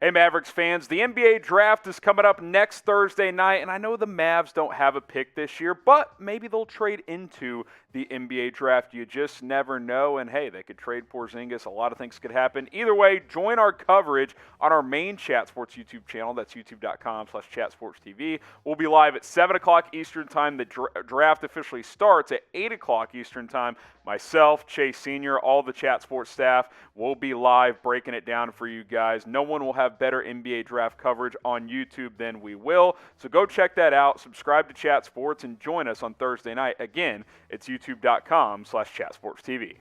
Hey, Mavericks fans, the NBA draft is coming up next Thursday night, and I know the Mavs don't have a pick this year, but maybe they'll trade into the NBA draft. You just never know, and hey, they could trade Porzingiz. A lot of things could happen. Either way, join our coverage on our main Chat Sports YouTube channel. That's youtube.com/chatsportstv. We'll be live at 7 o'clock Eastern Time. The draft officially starts at 8 o'clock Eastern Time. Myself, Chase Sr., all the Chat Sports staff will be live breaking it down for you guys. No one will have better NBA draft coverage on YouTube than we will. So go check that out. Subscribe to Chat Sports and join us on Thursday night. Again, it's youtube.com/chatsportstv.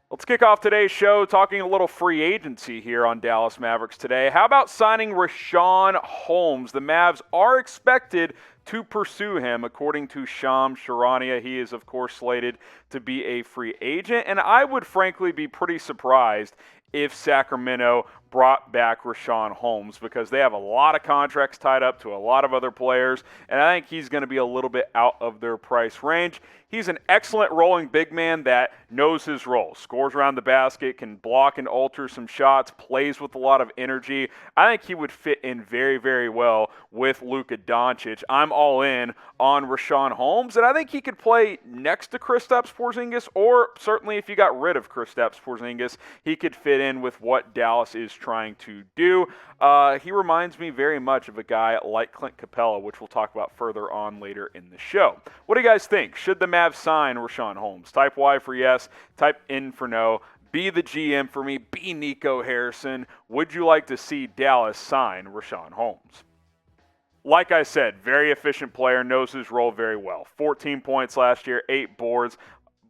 Let's kick off today's show talking a little free agency here on Dallas Mavericks Today. How about signing Richaun Holmes? The Mavs are expected to pursue him, according to Shams Charania. He is, of course, slated to be a free agent, and I would frankly be pretty surprised if Sacramento brought back Richaun Holmes, because they have a lot of contracts tied up to a lot of other players, and I think he's going to be a little bit out of their price range. He's an excellent rolling big man that knows his role, scores around the basket, can block and alter some shots, plays with a lot of energy. I think he would fit in very, very well with Luka Doncic. I'm all in on Richaun Holmes, and I think he could play next to Kristaps Porzingiz, or certainly if you got rid of Kristaps Porzingiz, he could fit in with what Dallas is trying to do. He reminds me very much of a guy like CLINT CAPELA, which we'll talk about further on later in the show. What do you guys think? Should the Mavs sign Richaun Holmes? Type Y for yes, type N for no. Be the GM for me, be Nico Harrison. Would you like to see Dallas sign Richaun Holmes? Like I said, very efficient player, knows his role very well. 14 points last year, 8 boards,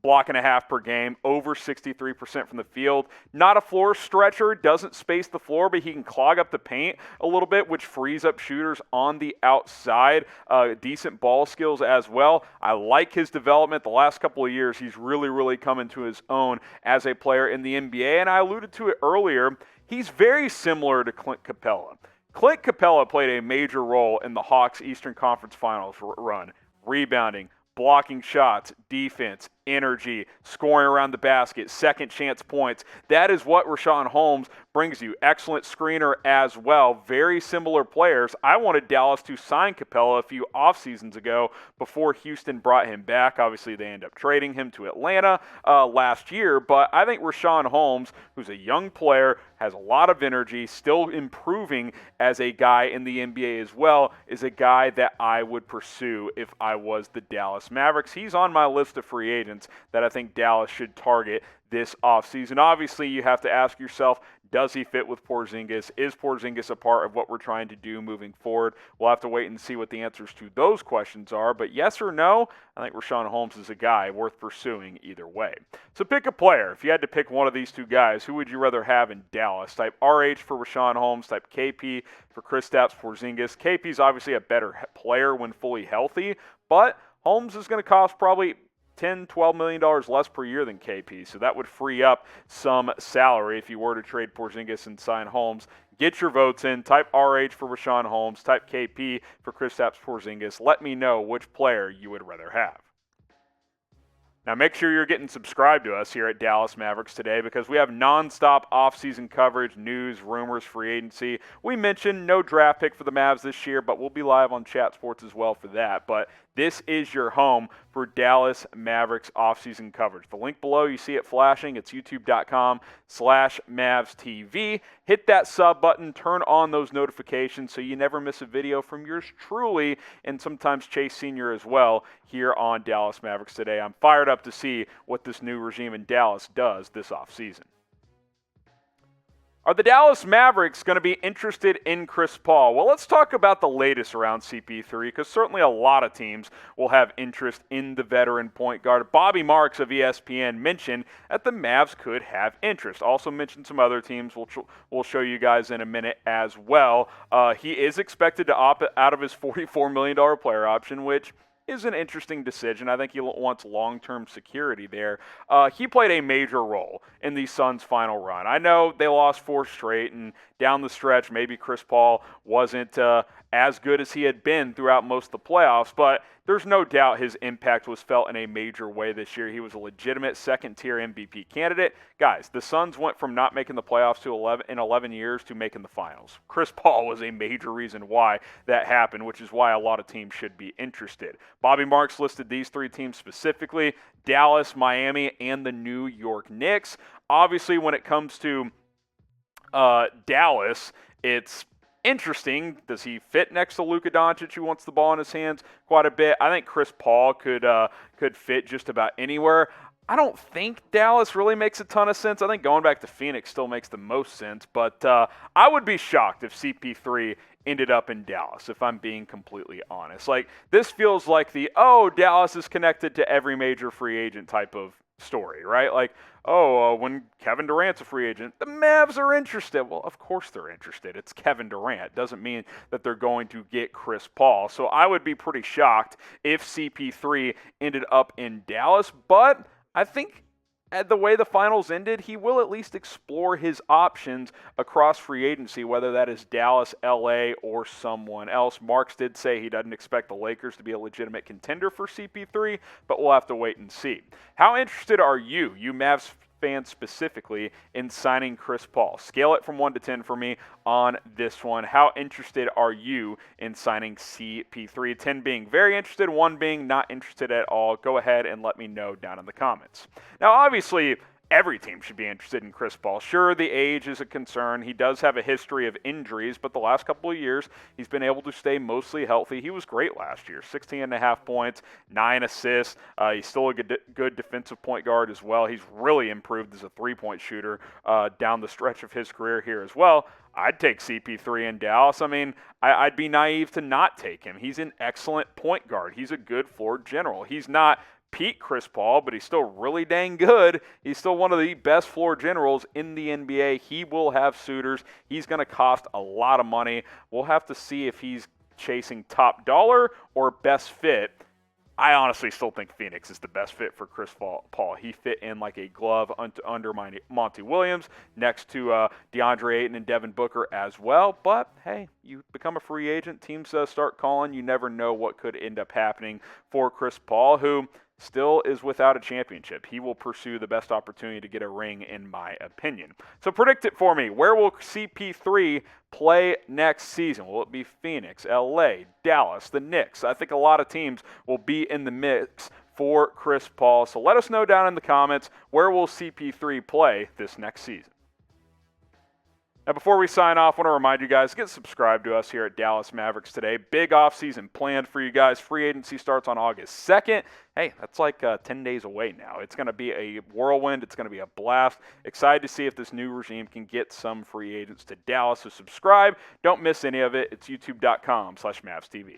block and a half per game, over 63% from the field. Not a floor stretcher, doesn't space the floor, but he can clog up the paint a little bit, which frees up shooters on the outside. Decent ball skills as well. I like his development. The last couple of years, he's really come into his own as a player in the NBA, and I alluded to it earlier. He's very similar to CLINT CAPELA. CLINT CAPELA played a major role in the Hawks' Eastern Conference Finals run, rebounding, blocking shots, defense, energy, scoring around the basket, second chance points. That is what Richaun Holmes brings you. Excellent screener as well. Very similar players. I wanted Dallas to sign CAPELA a few off seasons ago before Houston brought him back. Obviously, they ended up trading him to Atlanta last year, but I think Richaun Holmes, who's a young player, has a lot of energy, still improving as a guy in the NBA as well, is a guy that I would pursue if I was the Dallas Mavericks. He's on my list of free agents that I think Dallas should target this offseason. Obviously, you have to ask yourself, does he fit with Porzingiz? Is Porzingiz a part of what we're trying to do moving forward? We'll have to wait and see what the answers to those questions are. But yes or no, I think Richaun Holmes is a guy worth pursuing either way. So pick a player. If you had to pick one of these two guys, who would you rather have in Dallas? Type RH for Richaun Holmes. Type KP for Kristaps Porzingiz. KP is obviously a better player when fully healthy, but Holmes is going to cost probably $10, $12 million less per year than KP, so that would free up some salary if you were to trade Porzingiz and sign Holmes. Get your votes in. Type RH for Richaun Holmes. Type KP for Kristaps Porzingiz. Let me know which player you would rather have. Now, make sure you're getting subscribed to us here at Dallas Mavericks Today, because we have nonstop off-season coverage, news, rumors, free agency. We mentioned no draft pick for the Mavs this year, but we'll be live on Chat Sports as well for that. But this is your home for Dallas Mavericks off-season coverage. The link below, you see it flashing. It's youtube.com/MavsTV. Hit that sub button. Turn on those notifications so you never miss a video from yours truly, and sometimes Chase Sr. as well, here on Dallas Mavericks Today. I'm fired up to see what this new regime in Dallas does this offseason. Are the Dallas Mavericks going to be interested in Chris Paul? Well, let's talk about the latest around CP3, because certainly a lot of teams will have interest in the veteran point guard. Bobby Marks of ESPN mentioned that the Mavs could have interest. Also mentioned some other teams we'll show you guys in a minute as well. He is expected to opt out of his $44 million player option, which is an interesting decision. I think he wants long-term security there. He played a major role in the Suns' final run. I know they lost 4 straight, and down the stretch, maybe Chris Paul wasn't as good as he had been throughout most of the playoffs, but there's no doubt his impact was felt in a major way this year. He was a legitimate second-tier MVP candidate. Guys, the Suns went from not making the playoffs in 11 years to making the finals. Chris Paul was a major reason why that happened, which is why a lot of teams should be interested. Bobby Marks listed these 3 teams specifically: Dallas, Miami, and the New York Knicks. Obviously, when it comes to Dallas, it's interesting. Does he fit next to Luka Doncic, who wants the ball in his hands quite a bit? I think Chris Paul could fit just about anywhere. I don't think Dallas really makes a ton of sense. I think going back to Phoenix still makes the most sense, but I would be shocked if CP3 ended up in Dallas, if I'm being completely honest. Like, this feels like Dallas is connected to every major free agent type of story, right? Like, when Kevin Durant's a free agent, the Mavs are interested. Well, of course they're interested. It's Kevin Durant. Doesn't mean that they're going to get Chris Paul. So I would be pretty shocked if CP3 ended up in Dallas, but I think at the way the finals ended, he will at least explore his options across free agency, whether that is Dallas, LA, or someone else. Marks did say he doesn't expect the Lakers to be a legitimate contender for CP3, but we'll have to wait and see. How interested are you Mavs fans specifically, in signing Chris Paul? Scale it from 1 to 10 for me on this one. How interested are you in signing CP3? 10 being very interested, 1 being not interested at all. Go ahead and let me know down in the comments. Now, obviously, every team should be interested in Chris Paul. Sure, the age is a concern. He does have a history of injuries, but the last couple of years, he's been able to stay mostly healthy. He was great last year, 16.5 points, 9 assists. He's still a good defensive point guard as well. He's really improved as a three-point shooter down the stretch of his career here as well. I'd take CP3 in Dallas. I mean, I'd be naive to not take him. He's an excellent point guard. He's a good floor general. He's not peak Chris Paul, but he's still really dang good. He's still one of the best floor generals in the NBA. He will have suitors. He's going to cost a lot of money. We'll have to see if he's chasing top dollar or best fit. I honestly still think Phoenix is the best fit for Chris Paul. He fit in like a glove under Monty Williams, next to DeAndre Ayton and Devin Booker as well. But, hey, you become a free agent. Teams start calling. You never know what could end up happening for Chris Paul, who still is without a championship. He will pursue the best opportunity to get a ring, in my opinion. So predict it for me. Where will CP3 play next season? Will it be Phoenix, LA, Dallas, the Knicks? I think a lot of teams will be in the mix for Chris Paul. So let us know down in the comments, where will CP3 play this next season? Now, before we sign off, I want to remind you guys, get subscribed to us here at Dallas Mavericks Today. Big offseason planned for you guys. Free agency starts on August 2nd. Hey, that's like 10 days away now. It's going to be a whirlwind. It's going to be a blast. Excited to see if this new regime can get some free agents to Dallas. So subscribe. Don't miss any of it. It's youtube.com/MavsTV.